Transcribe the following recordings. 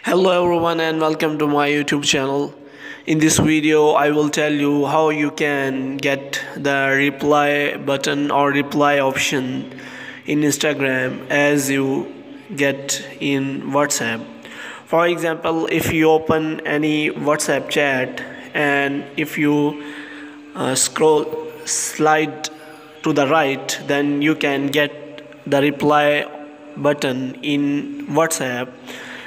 Hello everyone and welcome to my YouTube channel. In this video I will tell you how you can get the reply button or reply option in Instagram as you get in WhatsApp. For example, if you open any WhatsApp chat and if you slide to the right, then you can get the reply button in WhatsApp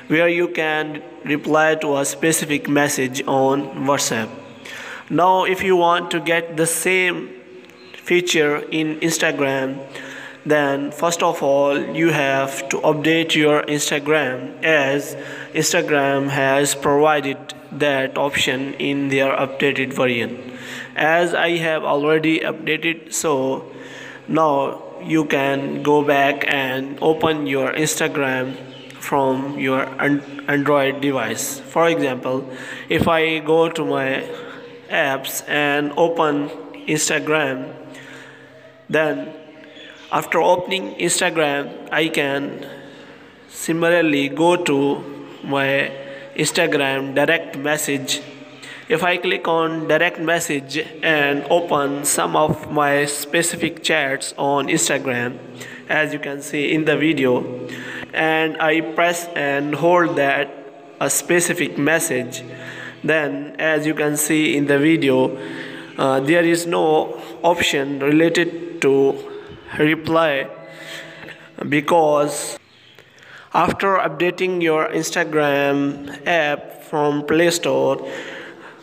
where you can reply to a specific message on WhatsApp. Now if you want to get the same feature in Instagram, then first of all you have to update your Instagram, as Instagram has provided that option in their updated version. As I have already updated, so now you can go back and open your Instagram from your Android device. For example, if I go to my apps and open Instagram, then after opening Instagram I can similarly go to my Instagram direct message. If I click on direct message and open some of my specific chats on Instagram, as you can see in the video, and I press and hold that a specific message, then as you can see in the video, there is no option related to reply, because after updating your Instagram app from Play Store,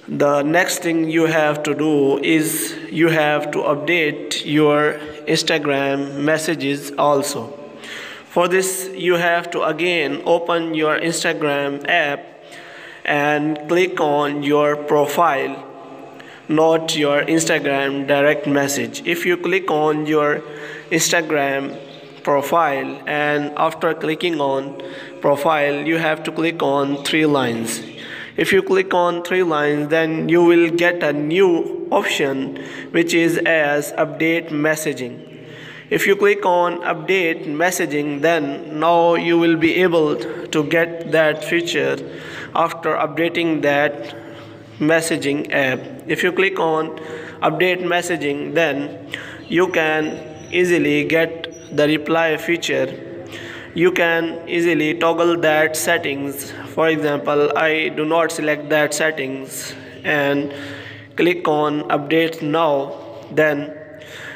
the next thing you have to do is you have to update your Instagram messages also. For this you have to again open your Instagram app and click on your profile, not your Instagram direct message. If you click on your Instagram profile and after clicking on profile you have to click on three lines. If you click on three lines, then you will get a new option which is as update messaging. If you click on update messaging, then now you will be able to get that feature after updating that messaging app. If you click on update messaging, then you can easily get the reply feature. You can easily toggle that settings. For example, I do not select that settings and click on update now, then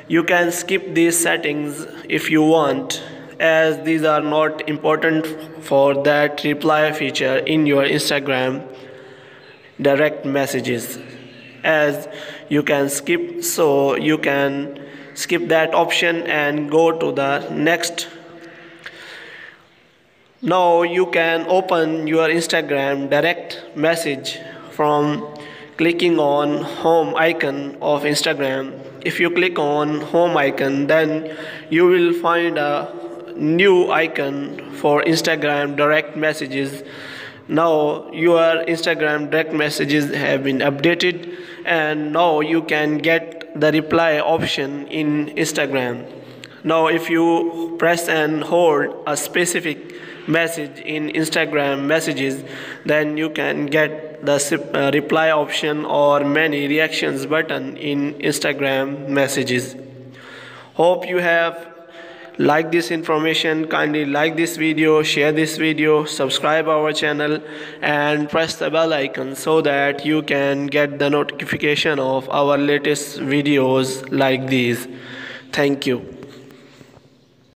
you can skip these settings if you want, as these are not important for that reply feature in your Instagram direct messages. As you can skip, so you can skip that option and go to the next. Now you can open your Instagram direct message from clicking on home icon of Instagram. If you click on home icon, then you will find a new icon for Instagram direct messages. Now your Instagram direct messages have been updated and now you can get the reply option in Instagram. Now if you press and hold a specific message in Instagram messages, then you can get the reply option or many reactions button in Instagram messages. Hope you have liked this information. Kindly like this video, share this video, subscribe our channel and press the bell icon so that you can get the notification of our latest videos like these. Thank you.